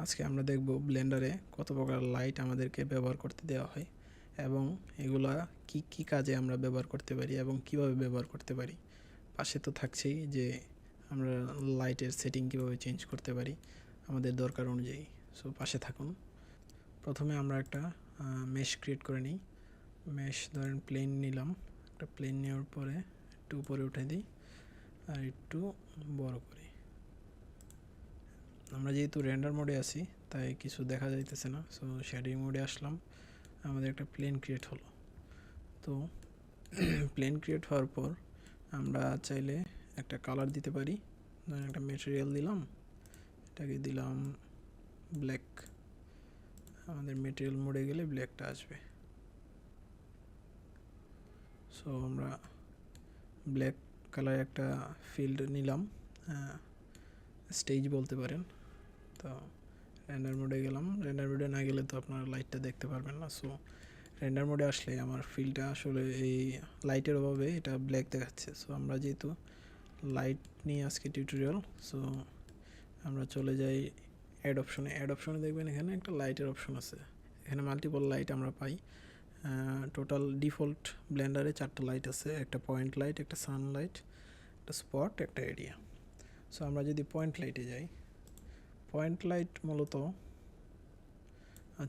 আজকে আমরা দেখব ব্লেন্ডারে কত প্রকার লাইট আমাদেরকে ব্যবহার করতে দেওয়া হয় এবং এগুলা কি কি কাজে আমরা ব্যবহার করতে পারি এবং কিভাবে ব্যবহার করতে পারি। পাশে তো থাকছেই যে আমরা লাইটের সেটিং কিভাবে চেঞ্জ করতে পারি আমাদের দরকার অনুযায়ী। সো পাশে থাকুন। প্রথমে আমরা একটা মেশ ক্রিয়েট করে নিই। মেশ ধরেন প্লেন নিলাম, একটা প্লেন নেওয়ার পরে একটু উপরে উঠে দিই আর একটু বড় করি। আমরা যেহেতু রেন্ডার মোডে আছি তাই কিছু দেখা যাইতেছে না, সো শেডিং মোডে আসলাম, আমাদের একটা প্লেন ক্রিয়েট হলো। তো প্লেন ক্রিয়েট হওয়ার পর আমরা চাইলে একটা কালার দিতে পারি। ধরেন একটা ম্যাটেরিয়াল দিলাম, এটাকে দিলাম ব্ল্যাক। আমাদের ম্যাটেরিয়াল মোডে গেলে ব্ল্যাকটা আসবে। সো আমরা ব্ল্যাক কালার একটা ফিল্ড নিলাম, স্টেজ বলতে পারেন। তো রেন্ডার মোডে গেলাম, রেন্ডার মোডে না গেলে তো আপনারা লাইটটা দেখতে পারবেন না। সো রেন্ডার মোডে আসলে আমার ফিল্ডটা আসলে এই লাইটের অভাবে এটা ব্ল্যাক দেখাচ্ছে। সো আমরা যেহেতু লাইট নিয়ে আজকে টিউটোরিয়াল, সো আমরা চলে যাই অ্যাড অপশনে। অ্যাড অপশনে দেখবেন এখানে একটা লাইটের অপশন আছে, এখানে মাল্টিপল লাইট আমরা পাই। টোটাল ডিফল্ট ব্লেন্ডারে 4টা লাইট আছে, একটা পয়েন্ট লাইট, একটা সানলাইট, একটা স্পট, একটা এরিয়া। সো আমরা যদি পয়েন্ট লাইটে যাই, পয়েন্ট লাইট মূলত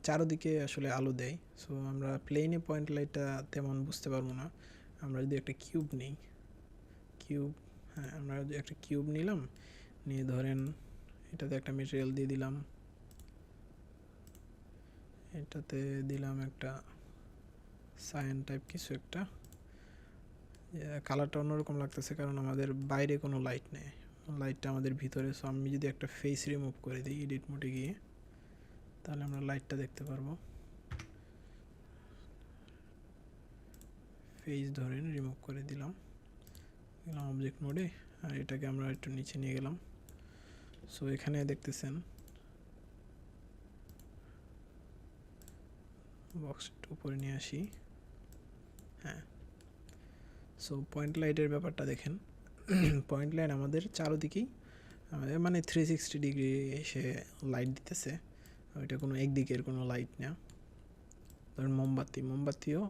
চারোদিকে আসলে আলো দেয়। সো আমরা প্লেনে পয়েন্ট লাইটটা তেমন বুঝতে পারবো না। আমরা যদি একটা কিউব নিই, আমরা যদি একটা কিউব নিলাম, নিয়ে ধরেন এটাতে একটা মেটেরিয়াল দিয়ে দিলাম, এটাতে দিলাম একটা সায়ান টাইপ কিছু একটা। কালারটা অন্যরকম লাগতেছে কারণ আমাদের বাইরে কোনো লাইট নেই, লাইটটা আমাদের ভিতরে। সো আমি যদি একটা ফেস রিমুভ করে দিই এডিট মোডে গিয়ে, তাহলে আমরা লাইটটা দেখতে পারবো। ফেস ধরেন রিমুভ করে দিলাম, গেলাম অবজেক্ট মোডে, আর এটাকে আমরা একটু নিচে নিয়ে গেলাম। সো এখানে দেখতেছেন বক্সটা উপরে নিয়ে আসি। হ্যাঁ, সো পয়েন্ট লাইটের ব্যাপারটা দেখেন। পয়েন্ট লাইট আমাদের চারোদিকেই আমাদের মানে 360 ডিগ্রি এসে লাইট দিতেছে, ওইটা কোনো একদিকের কোনো লাইট না। ধরেন মোমবাতিও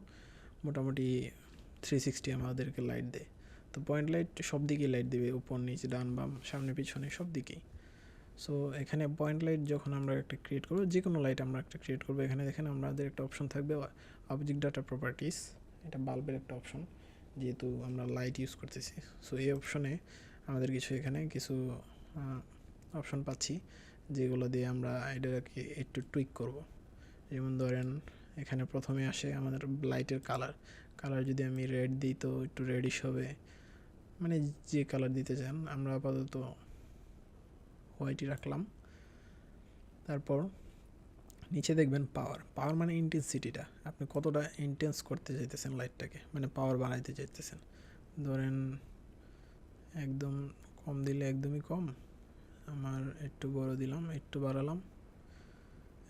মোটামুটি 360 আমাদেরকে লাইট দেয়। তো পয়েন্ট লাইট সব দিকেই লাইট দেবে, উপর নিচে ডান বাম সামনে পিছনে সব দিকেই। সো এখানে পয়েন্ট লাইট যখন আমরা একটা ক্রিয়েট করবো, যে কোনো লাইট আমরা একটা ক্রিয়েট করবো, এখানে দেখেন আমাদের একটা অপশন থাকবে অবজেক্ট ডাটা প্রপার্টিস, এটা বাল্বের একটা অপশন যেহেতু আমরা লাইট ইউজ করতেছি। সো এই অপশনে আমাদের এখানে কিছু অপশন পাচ্ছি যেগুলো দিয়ে আমরা এটাকে একটু টুইক করব। যেমন ধরেন এখানে প্রথমে আসে আমাদের লাইটের কালার যদি আমি রেড দিই তো একটু রেডিশ হবে, মানে যে কালার দিতে চান। আমরা আপাতত হোয়াইটই রাখলাম। তারপর নিচে দেখবেন পাওয়ার মানে ইন্টেন্সিটিটা, আপনি কতটা ইন্টেন্স করতে চাইতেছেন লাইটটাকে, মানে পাওয়ার বানাইতে চাইতেছেন। ধরেন একদম কম দিলে একদমই কম, আমার একটু বড় দিলাম, একটু বাড়ালাম।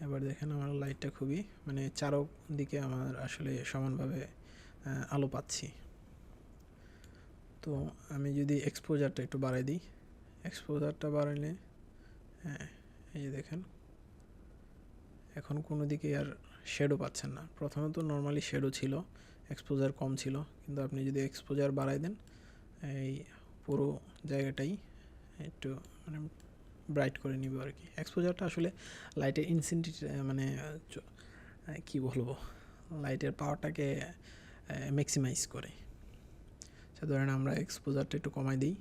এবার দেখেন আমার লাইটটা খুবই মানে চারদিকে আমার আসলে সমানভাবে আলো পাচ্ছি। তো আমি যদি এক্সপোজারটা একটু বাড়াই দিই, এক্সপোজারটা বাড়াইলে হ্যাঁ এই যে দেখেন এখন কোনো দিকে আর শেডো পাচ্ছেন না। প্রথমে তো নর্মালি শেডো ছিল, এক্সপোজার কম ছিল, কিন্তু আপনি যদি এক্সপোজার বাড়াই দেন এই পুরো জায়গাটাই একটু মানে ব্রাইট করে নিবে আর কি। এক্সপোজারটা আসলে লাইটের ইনসেন্টিভ মানে কি বলবো, লাইটের পাওয়ারটাকে ম্যাক্সিমাইজ করে। সে ধরেন আমরা এক্সপোজারটা একটু কমাই দিই,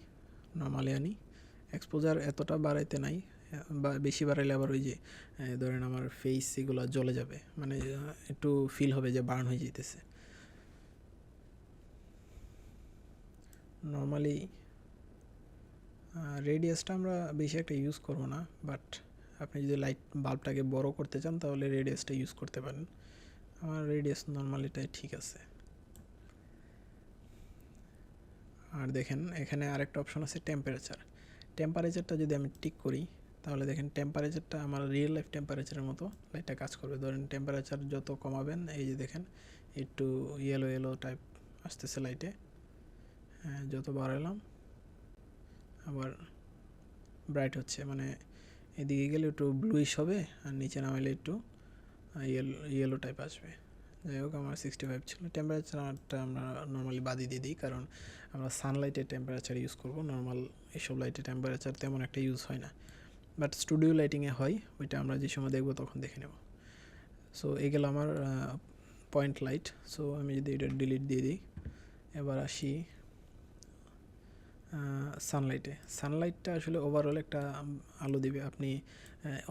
নর্মালি আনি, এক্সপোজার এতটা বাড়াইতে নাই, বা বেশি বাড়াইলে আবার ওই যে ধরেন আমার ফেস এগুলো জ্বলে যাবে, মানে একটু ফিল হবে যে বার্ন হয়ে যেতেছে। নর্মালি রেডিয়াসটা আমরা বেশি একটা ইউজ করব না, বাট আপনি যদি লাইট বাল্বটাকে বড় করতে চান তাহলে রেডিয়াসটা ইউজ করতে পারেন। আমার রেডিয়াস নর্মালিটাই ঠিক আছে। আর দেখেন এখানে আরেকটা অপশন আছে টেম্পারেচারটা যদি আমি টিক করি তাহলে দেখেন টেম্পারেচারটা আমার রিয়েল লাইফ টেম্পারেচারের মতো লাইটটা কাজ করবে। ধরেন টেম্পারেচার যত কমাবেন, এই যে দেখেন একটু ইয়েলো টাইপ আসতেছে লাইটে, যত বাড়ালাম আবার ব্রাইট হচ্ছে, মানে এদিকে গেলে একটু ব্লুইশ হবে, আর নিচে নামাইলে একটু ইয়েলো টাইপ আসবে। যাই হোক, আমার 65 ছিল। টেম্পারেচারটা আমরা নর্মালি বাদই দিয়ে দিই, কারণ আমরা সানলাইটের টেম্পারেচার ইউজ করব। নর্মাল এসব লাইটের টেম্পারেচার তেমন একটা ইউজ হয় না, বাট স্টুডিও লাইটিংয়ে হয়, ওইটা আমরা যে সময় দেখবো তখন দেখে নেব। সো এই গেল আমার পয়েন্ট লাইট। সো আমি যদি এটা ডিলিট দিয়ে দিই, এবার আসি সানলাইটটা আসলে ওভারঅল একটা আলো দিবে। আপনি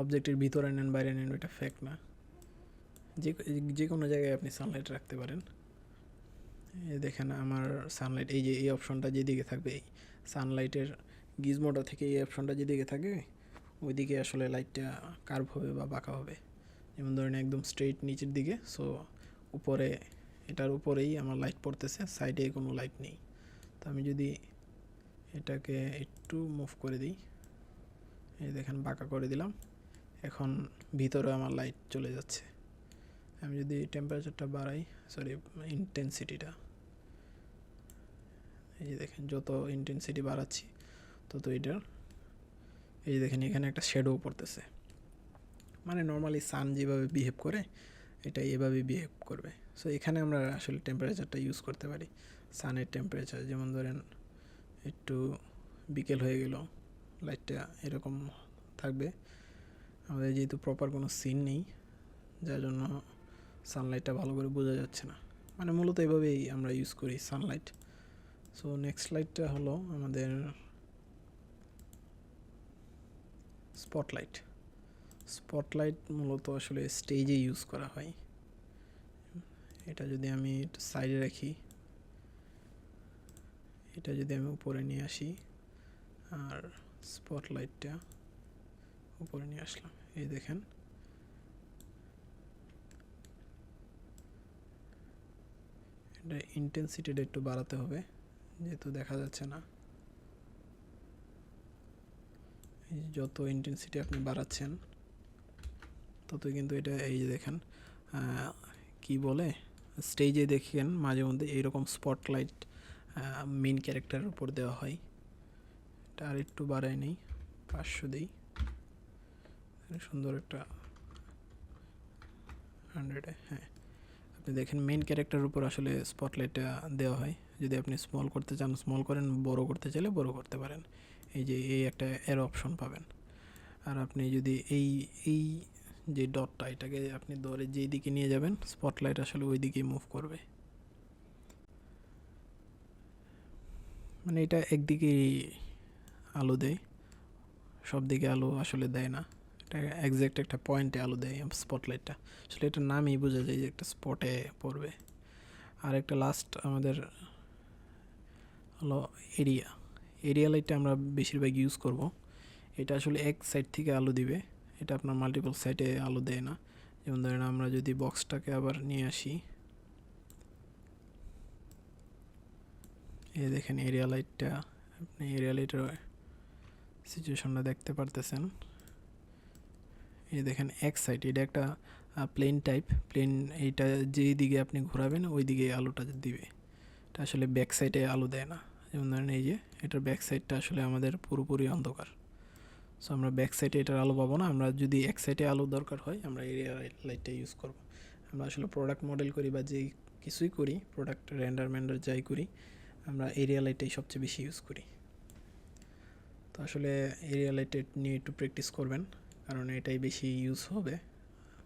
অবজেক্টের ভিতরে নেন বাইরে নেন, ওইটা ফ্যাক্ট না। যে কোনো জায়গায় আপনি সানলাইট রাখতে পারেন। এই দেখেন আমার সানলাইট, এই যে এই অপশনটা যেদিকে থাকবে, এই সানলাইটের গিজমোটা থেকে এই অপশনটা যেদিকে থাকবে ওইদিকে আসলে লাইটটা কার্ভ হবে বা বাঁকা হবে। যেমন ধরেন একদম স্ট্রেইট নিচের দিকে, সো উপরে, এটার উপরেই আমার লাইট পড়তেছে, সাইডে কোনো লাইট নেই। তো আমি যদি এটাকে একটু মুভ করে দিই, এই দেখেন বাঁকা করে দিলাম, এখন ভিতরে আমার লাইট চলে যাচ্ছে। আমি যদি টেম্পারেচারটা বাড়াই, সরি ইন্টেন্সিটিটা, এই যে দেখেন যত ইন্টেন্সিটি বাড়াচ্ছি তত এটার, এই যে দেখেন এখানে একটা শ্যাডো পড়তেছে। মানে নর্মালি সান যেভাবে বিহেভ করে এটা এভাবে বিহেভ করবে। সো এখানে আমরা আসলে টেম্পারেচারটা ইউজ করতে পারি, সানের টেম্পারেচার। যেমন ধরেন একটু বিকেল হয়ে গেল, লাইটটা এরকম থাকবে। আমাদের যেহেতু প্রপার কোনো সিন নেই, যার জন্য সানলাইটটা ভালো করে বোঝা যাচ্ছে না। মানে মূলত এভাবেই আমরা ইউজ করি সানলাইট। সো নেক্সট লাইটটা হলো আমাদের স্পটলাইট মূলত আসলে স্টেজে ইউজ করা হয়। এটা যদি আমি একটু সাইডে রাখি, এটা যদি আমি উপরে নিয়ে আসি, আর স্পটলাইটটা উপরে নিয়ে আসলাম, এই দেখেন এটা ইন্টেন্সিটিটা একটু বাড়াতে হবে, যেহেতু দেখা যাচ্ছে না। যত ইন্টেন্সিটি আপনি বাড়াচ্ছেন ততই কিন্তু এটা, এই যে দেখেন কি বলে, স্টেজে দেখেন মাঝে মধ্যে এইরকম স্পটলাইট মেন ক্যারেক্টারের উপর দেওয়া হয়। এটা আর একটু বাড়াই নেই, 500 দিই, সুন্দর একটা 100-এ। হ্যাঁ, আপনি দেখেন মেন ক্যারেক্টারের উপর আসলে স্পটলাইটটা দেওয়া হয়। যদি আপনি স্মল করতে চান স্মল করেন, বড় করতে চাইলে বড় করতে পারেন। এই যে এই একটা এর অপশন পাবেন। আর আপনি যদি এই যে ডটটা, এটাকে আপনি ধরে যেই দিকে নিয়ে যাবেন স্পটলাইট আসলে ওই দিকেই মুভ করবে। মানে এটা একদিকেই আলো দেয়, সব দিকে আলো আসলে দেয় না। এটা একজ্যাক্ট একটা পয়েন্টে আলো দেয় স্পটলাইটটা। আসলে এটার নামই বোঝা যায় যে একটা স্পটে পড়বে। আর একটা লাস্ট আমাদের হলো এরিয়া লাইটটা আমরা বেশিরভাগ ইউজ করব। এটা আসলে এক সাইড থেকে আলো দিবে, এটা আপনার মাল্টিপল সাইডে আলো দেয় না। যেমন ধরেন আমরা যদি বক্সটাকে আবার নিয়ে আসি, এই দেখেন এরিয়া লাইটটা, আপনি এরিয়া লাইটের সিচুয়েশনটা দেখতে পারতেছেন। এই দেখেন এক সাইড, এটা একটা প্লেন টাইপ, প্লেন, এইটা যেই দিকে আপনি ঘোরাবেন ওই দিকে আলোটা দিবে। এটা আসলে ব্যাক সাইডে আলো দেয় না। যেমন ধরেন এই যে এটার ব্যাক সাইডটা আসলে আমাদের পুরোপুরি অন্ধকার, সো আমরা ব্যাক সাইডে এটার আলো পাবো না। আমরা যদি এক সাইডে আলো দরকার হয় আমরা এরিয়া লাইটটা ইউজ করব। আমরা আসলে প্রোডাক্ট মডেল করি বা যেই কিছুই করি, প্রোডাক্ট রেন্ডার যাই করি, আমরা এরিয়া লাইটটাই সবচেয়ে বেশি ইউজ করি। তো আসলে এরিয়া লাইটে নিয়ে একটু প্র্যাকটিস করবেন, কারণ এটাই বেশি ইউজ হবে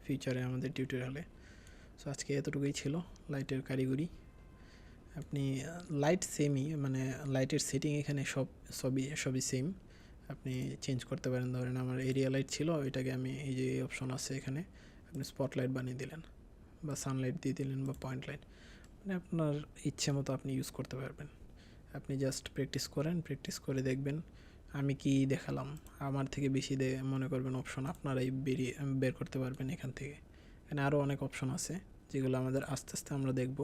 ফিউচারে আমাদের টিউটোরিয়ালে। সো আজকে এতটুকুই ছিল লাইটের কারিগরি। আপনি লাইট সেমই, মানে লাইটের সেটিং এখানে সবই সেম, আপনি চেঞ্জ করতে পারেন। ধরেন আমার এরিয়া লাইট ছিল, ওইটাকে আমি এই যে অপশন আছে এখানে, আপনি স্পটলাইট বানিয়ে দিলেন বা সানলাইট দিয়ে দিলেন বা পয়েন্ট লাইট, মানে আপনার ইচ্ছে মতো আপনি ইউজ করতে পারবেন। আপনি জাস্ট প্র্যাকটিস করেন, প্র্যাকটিস করে দেখবেন আমি কি দেখালাম, আমার থেকে বেশি মনে করবেন অপশন আপনারাই বের করতে পারবেন এখান থেকে। এখানে আরও অনেক অপশন আছে যেগুলো আমাদের আস্তে আস্তে আমরা দেখব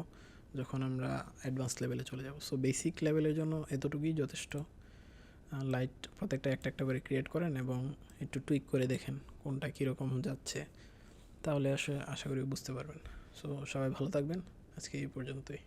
যখন আমরা অ্যাডভান্স লেভেলে চলে যাব। সো বেসিক লেভেলের জন্য এতটুকুই যথেষ্ট। লাইট প্রত্যেকটা একটা একটা করে ক্রিয়েট করেন এবং একটু টুইক করে দেখেন কোনটা কীরকম যাচ্ছে, তাহলে আশা করি বুঝতে পারবেন। সো সবাই ভালো থাকবেন, আজকে এই পর্যন্তই।